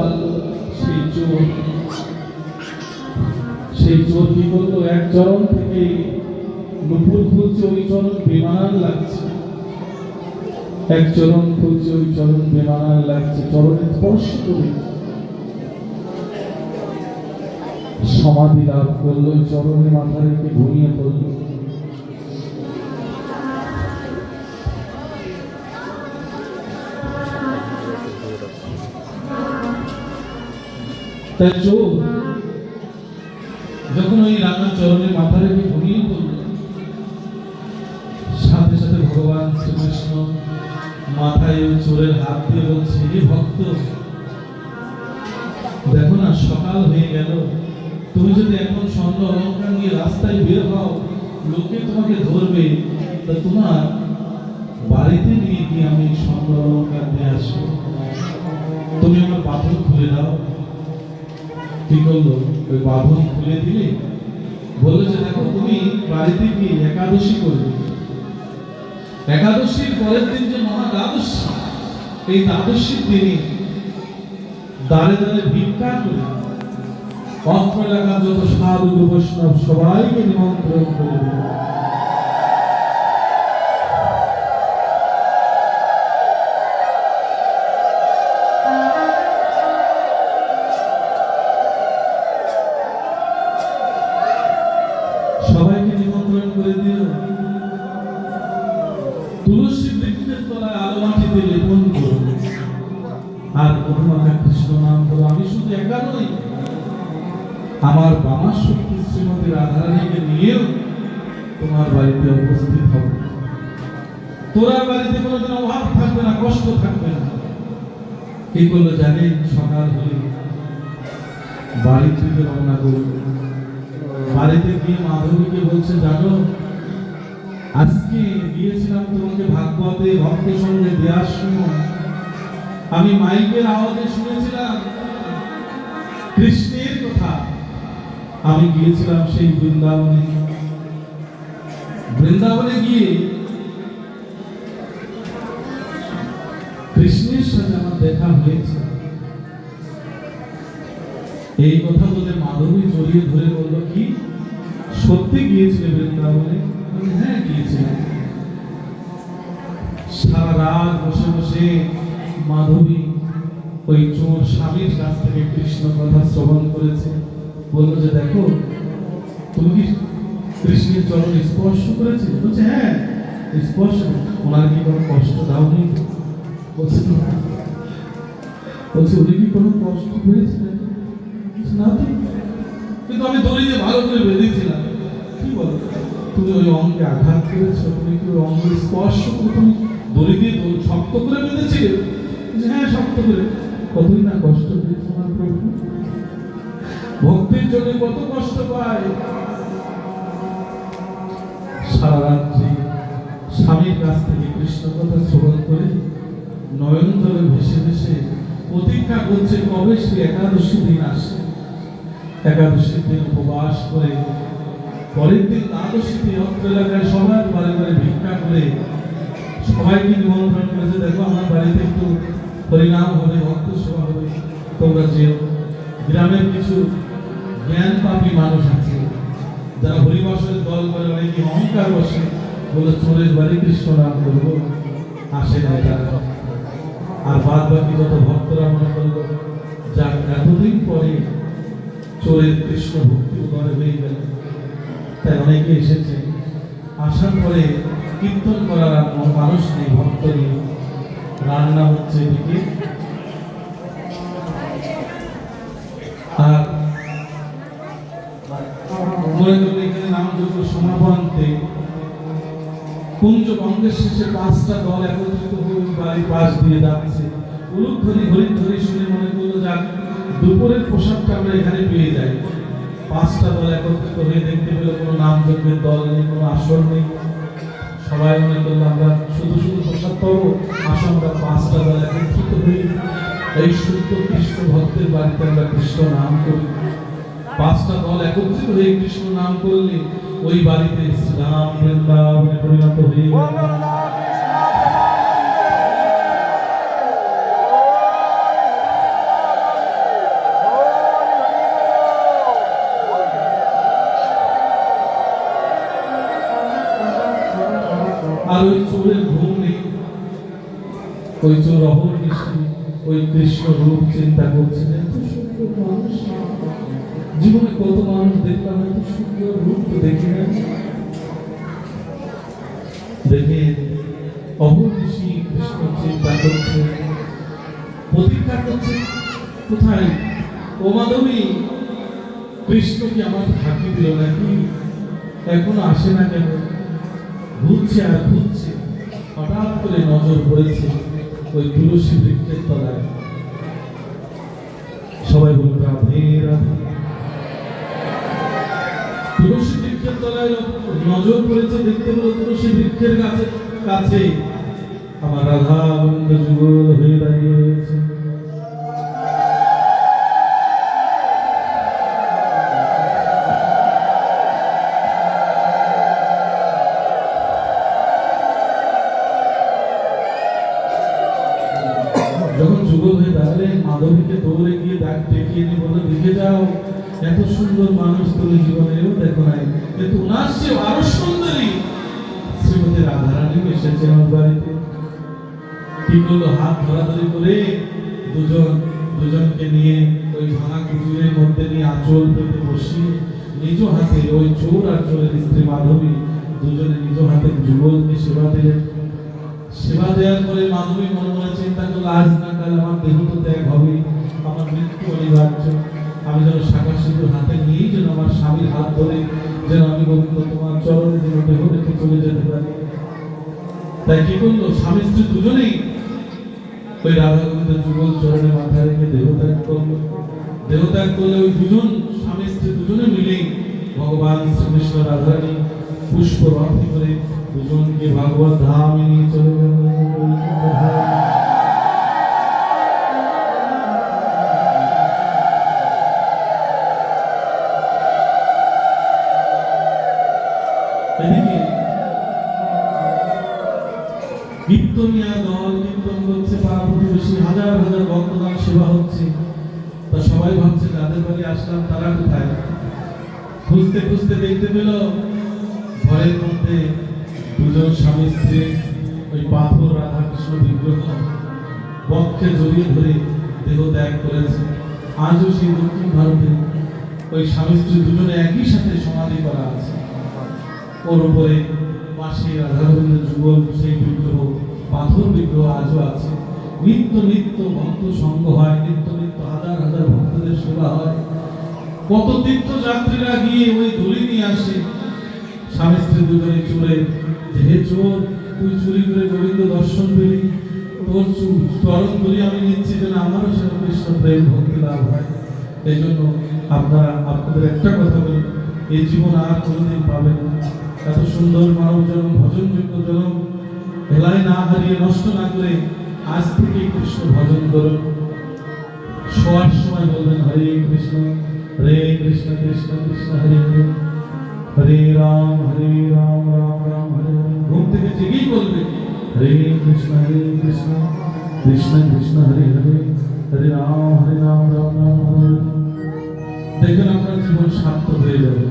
পারলো সেই চোর কি করলো, এক চরণ থেকে নুপুর খুলছে, ওই চরণ বেমানান লাগছে, এক চরণ খুলছে, ওই চরণ বেমানান লাগছে, চরণে স্পর্শ করে সমাধি লাভ করলো, চরণে মাথা রেখে ঘুমিয়ে পড়লো। তাই চোর যখন ওই রান্নার চরণে মাথা রেখে ঘুমিয়ে পড়ল, সাথে সাথে ভগবান শ্রীকৃষ্ণ মাথায় ওই চোরের হাত দিয়ে বলছে, হে ভক্ত, দেখো না সকাল হয়ে গেল, তুমি যদি এখন স্বর্ণ অলঙ্কার নিয়ে রাস্তায় বের হও, লোকে তোমাকে ধরবে, তা তোমার বাড়িতে নিয়ে গিয়ে আমি স্বর্ণ অলঙ্কার দিয়ে আসবো, তুমি আমার বাঁধন খুলে দাও। কি করলো, ওই বাঁধন খুলে দিলে, বললো যে দেখো তুমি বাড়িতে গিয়ে একাদশী করবে, একাদশীর পরের দিন যে মহা দ্বাদশী, এই দ্বাদশীর দিনে দাঁড়ে দাঁড়ে ভিক্ষা করে অত্র এলাকার যত সাধু বৈষ্ণব সবাইকে নিমন্ত্রণ করে দেবে। সবাইকে নিমন্ত্রণ করে দিল, তুলসী বৃক্ষের তলায় আলো মাটিতে লেপন করল, আর মধুমাখা কৃষ্ণ নাম করো। আমি শুধু একা নই, আমার বামা শক্তি শ্রীমতী রাধারানীকে নিয়েও তোমার বাড়িতে উপস্থিত হবে, তোরা বাড়িতে কোনোদিন অভাব থাকবে না, কষ্ট থাকবে না। কি করলো জানেন, সকাল হলে বাড়ি থেকে রওনা করল, বাড়িতে গিয়ে মাধবীকে বলছে, জানো আজকে গিয়েছিলাম তোমাকে ভাগবতে ভক্তের সঙ্গে দেওয়ার সময় আমি মাইকের আওয়াজে শুনেছিলাম কৃষ্ণের কথা। আমি গিয়েছিলাম সেই বৃন্দাবনে গিয়ে কৃষ্ণের সাথে আমার দেখা হয়েছে। এই কথা বলে মাধবী জড়িয়ে ধরে বলল, কি সত্যি গিয়েছিলে বৃন্দাবনে? হ্যাঁ গিয়েছিলাম। সারা রাত বসে বসে মাধবী ওই চোর স্বামীর কাছ থেকে কৃষ্ণ কথা শ্রবণ করেছে। বললো যে দেখো তুমি কি কৃষ্ণের চরণ স্পর্শ করেছে? বলছে হ্যাঁ স্পর্শ। ওনার কি কোনো কষ্ট দাওনি? বলছে উনি কি কোনো কষ্ট হয়েছে? না তো, কিন্তু আমি দড়িতে ভালো করে বেঁধেছিলাম। কি বলো, তুমি ওই অঙ্গে আঘাত করেছো? তুমি কি ওই অঙ্গ স্পর্শ করে তুমি দড়ি দিয়ে শক্ত করে বেঁধেছিলে? হ্যাঁ শক্ত করে। কতই না কষ্ট পেয়েছে আমার প্রভু, ভক্তির জন্য কত কষ্ট পায়। সারা রাত্রি স্বামীর কাছ থেকে কৃষ্ণ কথা শ্রবণ করে নয়ন জলে ভেসে ভেসে প্রতীক্ষা করছে কবে সে একাদশী দিন আসে। একাদশীর দিন উপবাস করে পরের দিন দ্বাদশীতে অত্র এলাকায় সবার বাড়ি বাড়ি ভিক্ষা করে সবাইকে নিমন্ত্রণ করেছে, দেখো আমার বাড়িতে একটু হরিনাম হবে, ভক্ত সেবা হবে, তোমরা যেও। গ্রামের কিছু জ্ঞান পাপী মানুষ আছে যারা হরিবাসের দল করে, অনেকে অহংকার বসে, বলে চোরের বাড়ি কৃষ্ণ নাম করবো, আসে না তারা। আর বাদ বাকি যত ভক্তরা মনে করলো যাক এতদিন পরে চোরের কৃষ্ণ ভক্তি উদয় হয়ে গেল, তাই অনেকে এসেছে। আসার পরে কীর্তন করার মানুষ নেই, ভক্ত নেই, রান্না হচ্ছে এদিকে। আর মনে করলে এখানে নামযোগ্য সমাপনান্তে কুঞ্জ গঙ্গের শেষে 5টা দল একত্রিত হয়ে বাড়ির পাশ দিয়ে যাচ্ছে। উলুধ্বনি হরিধ্বনি শুনে মনে করলো যাক দুপুরের প্রসাদটা আমরা এখানে পেয়ে যাই। 5টা দল একত্রিত হয়ে দেখতে পেল কোনো নামযজ্ঞের দল নেই, কোনো আসর নেই। সবাই মনে করলো আমরা শুধু শুধু প্রসাদ পাবো, আসো আমরা 5টা দল একত্রিত হয়ে এই শুদ্ধ কৃষ্ণ ভক্তের বাড়িতে আমরা কৃষ্ণ নাম করি। 5টা দল একত্রিত হয়ে কৃষ্ণ নাম করলে ওই বাড়িতে শ্রীরাম বৃন্দাবনে পরিণত হয়ে গেল। ওই চোর অহর্নিশি ওই কৃষ্ণ রূপ চিন্তা করছেন, এত সুন্দর মানুষ। জীবনে কত মানুষ দেখলাম, এত সুন্দর রূপ তো দেখি না। দেখে অহর্নিশি কৃষ্ণ চিন্তা করছে, প্রতীক্ষা করছে কোথায় ও মাধবী, কৃষ্ণ কি আমার ফাঁকি দিল নাকি, এখনো আসে না কেন? ঘুরছে আর ঘুরছে, হঠাৎ করে নজর পড়েছে ওই তুলসী বৃক্ষের তলায়। সবাই বলুন রাধে রাধে। তুলসী বৃক্ষের তলায় নজর পড়েছে, দেখতে পেল তুলসী বৃক্ষের কাছে আমার রাধা গোবিন্দ যুগল হয়ে দাঁড়িয়ে রয়েছে। যখন যুগল হয়ে দাঁড়ালেন, মাধবীকে দৌড়ে গিয়ে ডাক দেখিয়ে নিয়ে বলে, দেখে যাও, এত সুন্দর মানুষ তুমি জীবনেও দেখো নাই, কিন্তু ওনার চেয়ে আরো সুন্দরী শ্রীমতী রাধারানী এসেছে আমার বাড়িতে। কি করলো, হাত ধরাধরি করে দুজনকে নিয়ে ওই ভাঙা কুটিরের মধ্যে নিয়ে আঁচল পেতে বসিয়ে নিজ হাতে ওই চোর আর চোরের স্ত্রী মাধবী দুজনে নিজ হাতে যুগলকে সেবা দিলেন। সেবা দেওয়ার পরে মাধবী মনে মনে চিন্তা করলো, আজ না কাল আমার দেহ তো ত্যাগ হবে, আমার মৃত্যু অনিবার্য। আমি যেন শাখা সিঁদুর হাতে নিয়েই যেন আমার স্বামীর হাত ধরে যেন আমি গোবিন্দ তোমার চরণে যেন দেহ রেখে চলে যেতে পারি। তাই কি করলো, স্বামী স্ত্রী দুজনেই ওই রাধা গোবিন্দ যুগল চরণে মাথা রেখে দেহত্যাগ করলো। দেহত্যাগ করলে ওই দুজন স্বামী স্ত্রী দুজনে মিলে ভগবান শ্রীকৃষ্ণ রাধারানী পুষ্প রথে করে দুজনকে ভাগবত ধামে নিয়ে চলে গেল। এদিকে কীর্তনিয়া দল কীর্তন করছে, পাড়া প্রতিবেশী হাজার হাজার ভক্তগণ সেবা হচ্ছে। তা সবাই ভাবছে যাদের বাড়ি আসলাম তারা কোথায়? খুঁজতে খুঁজতে দেখতে পেল ঘরের মধ্যে দুজন স্বামী স্ত্রী ওই পাথর রাধাকৃষ্ণ বিগ্রহ বক্ষে জড়িয়ে ধরে দেহ ত্যাগ করেছে। আজও সেই দক্ষিণ ভারতে ওই স্বামী স্ত্রী দুজনে একই সাথে সমাধি করা আছে। ওর উপরে পাশে রাধা গোবিন্দ যুগল সেই বিগ্রহ, পাথর বিগ্রহ আজও আছে। নিত্য নিত্য ভক্ত সঙ্গ হয়, নিত্য নিত্য হাজার হাজার ভক্তদের সেবা হয়। কত তীর্থ যাত্রীরা গিয়ে ওই ধুলি নিয়ে আসে। স্বামী স্ত্রী দুজনে চলে, হে চোর, তুই চুরি করে গোবিন্দ দর্শন পেলি, তোর চরণ ধরি আমি নিচ্ছি যেন আমারও সেন কৃষ্ণ প্রেম ভক্তি লাভ হয়। এই জন্য আপনাদের একটা কথা বলি, এই জীবন আর কোনোদিন পাবেন না। এত সুন্দর মানব জন্ম, ভজনযোগ্য জন্ম হেলায় না হারিয়ে, নষ্ট না করে আজ থেকে কৃষ্ণ ভজন করুন। শোয়ার সময় বলবেন হরে কৃষ্ণ কৃষ্ণ কৃষ্ণ হরে হরে, হরে রাম রাম রাম হরে হরে। ঘুম থেকে জেগেই বলবে হরে কৃষ্ণ কৃষ্ণ কৃষ্ণ হরে হরে, হরে রাম রাম রাম হরে হরে। দেখবেন আপনার জীবন সার্থক হয়ে যাবে।